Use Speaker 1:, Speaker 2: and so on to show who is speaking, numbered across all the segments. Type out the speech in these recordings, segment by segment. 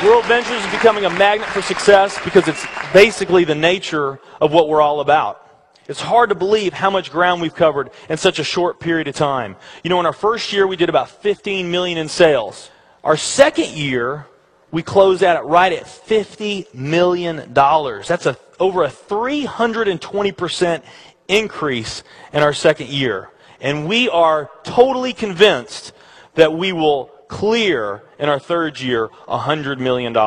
Speaker 1: Worldventures is becoming a magnet for success because it's basically the nature of what we're all about. It's hard to believe how much ground we've covered in such a short period of time. You know, in our first year, we did about $15 million in sales. Our second year, we closed out at right at $50 million. That's over a 320% increase in our second year. And we are totally convinced that we will clear in our third year $100 million. And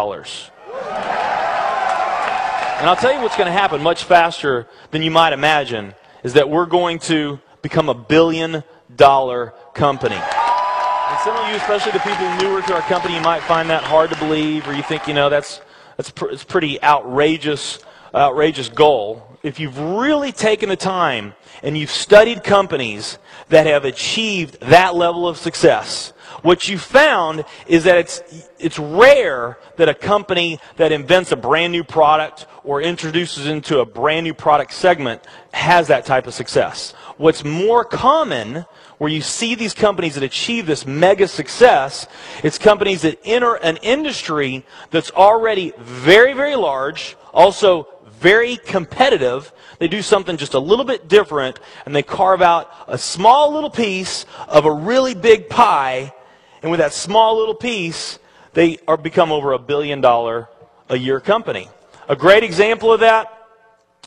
Speaker 1: I'll tell you what's going to happen much faster than you might imagine is that we're going to become a billion-dollar company. And some of you, especially the people newer to our company, you might find that hard to believe, or you think, you know, it's pretty outrageous goal. If you've really taken the time and you've studied companies that have achieved that level of success, what you found is that it's rare that a company that invents a brand new product or introduces into a brand new product segment has that type of success. What's more common, where you see these companies that achieve this mega success, it's companies that enter an industry that's already very, very large, also very competitive. They do something just a little bit different, and they carve out a small little piece of a really big pie. And with that small little piece, they become over $1 billion a year company. A great example of that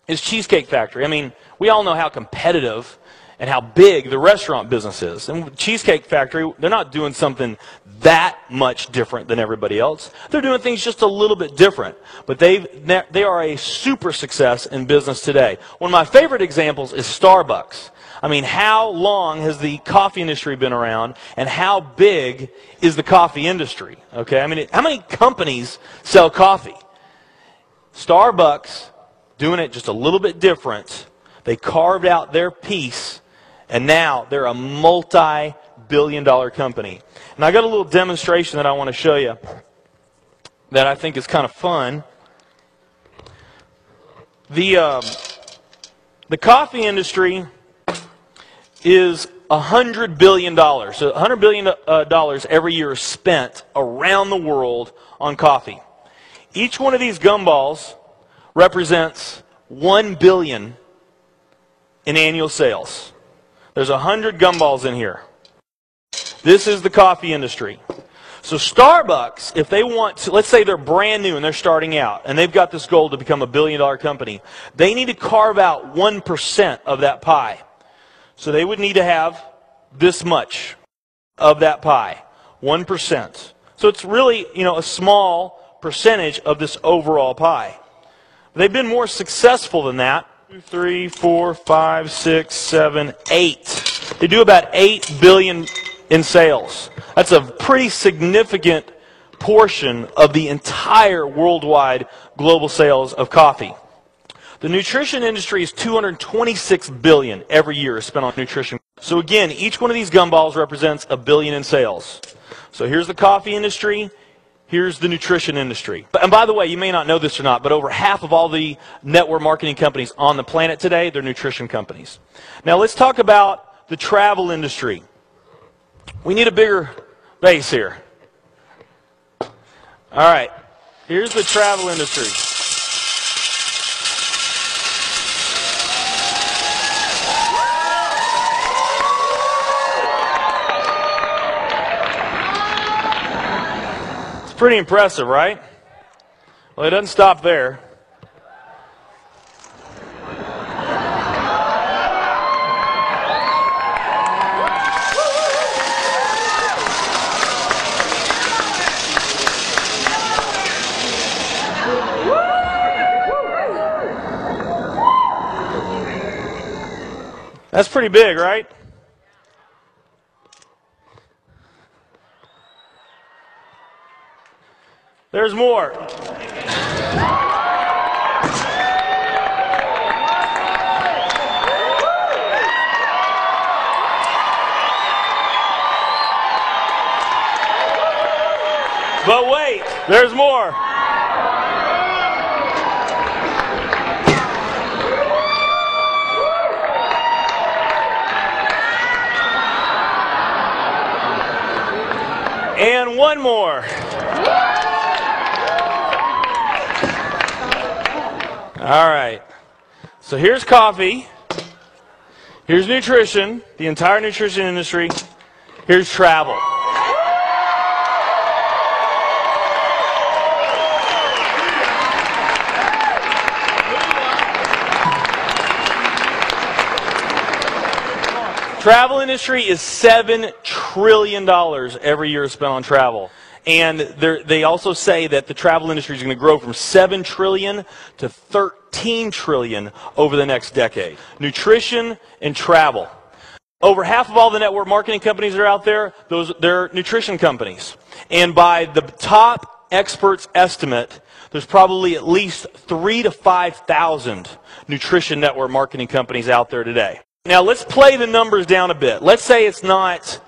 Speaker 1: is Cheesecake Factory. I mean, we all know how competitive and how big the restaurant business is. And with Cheesecake Factory, they're not doing something that much different than everybody else. They're doing things just a little bit different. But they are a super success in business today. One of my favorite examples is Starbucks. I mean, how long has the coffee industry been around, and how big is the coffee industry? Okay, I mean, how many companies sell coffee? Starbucks, doing it just a little bit different. They carved out their piece, and now they're a multi-billion-dollar company. And I got a little demonstration that I want to show you that I think is kind of fun. The coffee industry is $100 billion. So $100 billion every year is spent around the world on coffee. Each one of these gumballs represents $1 billion in annual sales. There's 100 gumballs in here. This is the coffee industry. So Starbucks, if they want to, let's say they're brand new and they're starting out, and they've got this goal to become a billion-dollar company, they need to carve out 1% of that pie. So they would need to have this much of that pie, 1%. So it's really, you know, a small percentage of this overall pie. They've been more successful than that. 2, 3, 4, 5, 6, 7, 8. They do about $8 billion in sales. That's a pretty significant portion of the entire worldwide global sales of coffee. The nutrition industry is $226 billion every year is spent on nutrition. So again, each one of these gumballs represents $1 billion in sales. So here's the coffee industry. Here's the nutrition industry. And by the way, you may not know this or not, but over half of all the network marketing companies on the planet today, they're nutrition companies. Now let's talk about the travel industry. We need a bigger base here. All right. Here's the travel industry. Pretty impressive, right? Well, it doesn't stop there. That's pretty big, right? There's more. But wait, there's more. And one more. All right. So here's coffee. Here's nutrition, the entire nutrition industry. Here's travel. Travel industry is $7 trillion every year spent on travel. And they also say that the travel industry is going to grow from $7 trillion to $13 trillion over the next decade. Nutrition and travel. Over half of all the network marketing companies that are out there, they're nutrition companies. And by the top experts' estimate, there's probably at least 3,000 to 5,000 nutrition network marketing companies out there today. Now let's play the numbers down a bit. Let's say it's not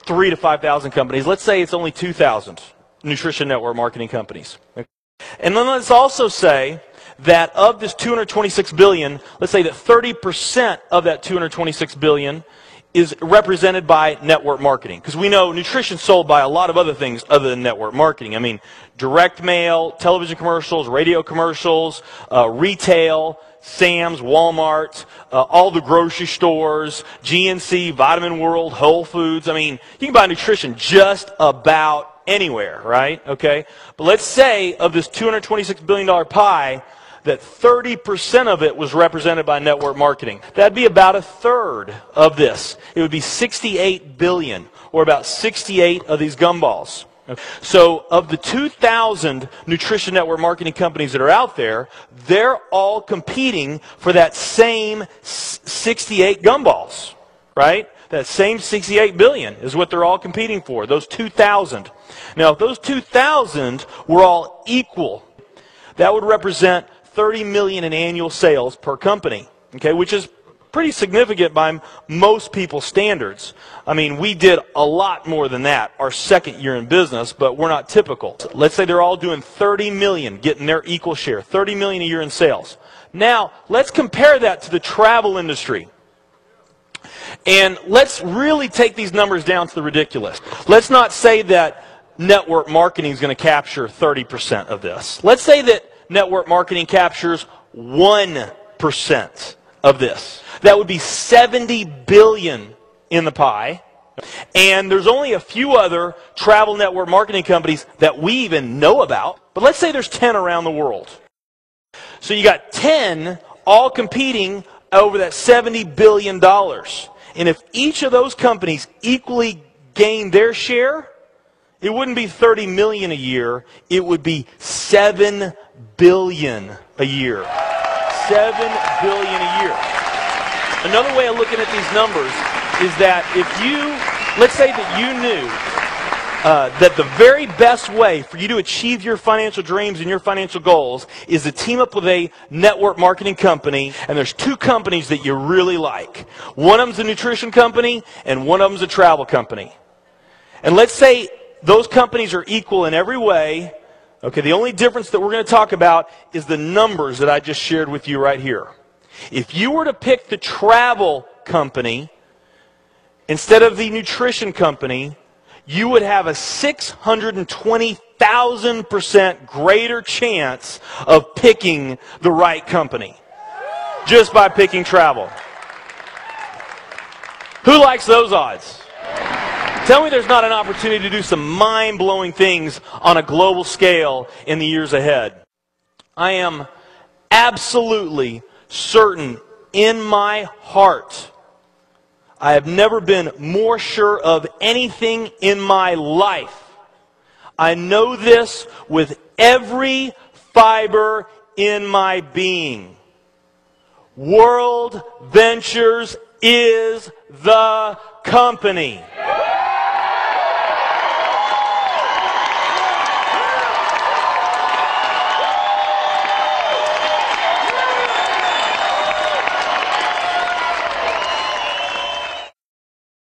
Speaker 1: 3,000 to 5,000 companies. Let's say it's only 2,000 nutrition network marketing companies. And then let's also say that of this $226 billion, let's say that 30% of that $226 billion is represented by network marketing. Because we know nutrition is sold by a lot of other things other than network marketing. I mean, direct mail, television commercials, radio commercials, retail, Sam's, Walmart, all the grocery stores, GNC, Vitamin World, Whole Foods. I mean, you can buy nutrition just about anywhere, right? Okay? But let's say of this $226 billion pie, that 30% of it was represented by network marketing. That'd be about a third of this. It would be 68 billion, or about 68 of these gumballs. So of the 2,000 nutrition network marketing companies that are out there, they're all competing for that same 68 gumballs, right? That same 68 billion is what they're all competing for, those 2,000. Now, if those 2,000 were all equal, that would represent 30 million in annual sales per company, okay, which is pretty significant by most people's standards. I mean, we did a lot more than that our second year in business, but we're not typical. Let's say they're all doing 30 million, getting their equal share, 30 million a year in sales. Now, let's compare that to the travel industry. And let's really take these numbers down to the ridiculous. Let's not say that network marketing is going to capture 30% of this. Let's say that network marketing captures 1% of this. That would be 70 billion in the pie. And there's only a few other travel network marketing companies that we even know about. But let's say there's 10 around the world. So you got 10 all competing over that $70 billion. And if each of those companies equally gain their share, it wouldn't be 30 million a year. It would be 7 billion a year. 7 billion a year. Another way of looking at these numbers is that if you, let's say that you knew that the very best way for you to achieve your financial dreams and your financial goals is to team up with a network marketing company, and there's two companies that you really like. One of them's a nutrition company, and one of them's a travel company. And let's say those companies are equal in every way. Okay, the only difference that we're going to talk about is the numbers that I just shared with you right here. If you were to pick the travel company instead of the nutrition company, you would have a 620,000% greater chance of picking the right company just by picking travel. Who likes those odds? Tell me there's not an opportunity to do some mind-blowing things on a global scale in the years ahead. I am absolutely certain in my heart, I have never been more sure of anything in my life. I know this with every fiber in my being. WorldVentures is the company.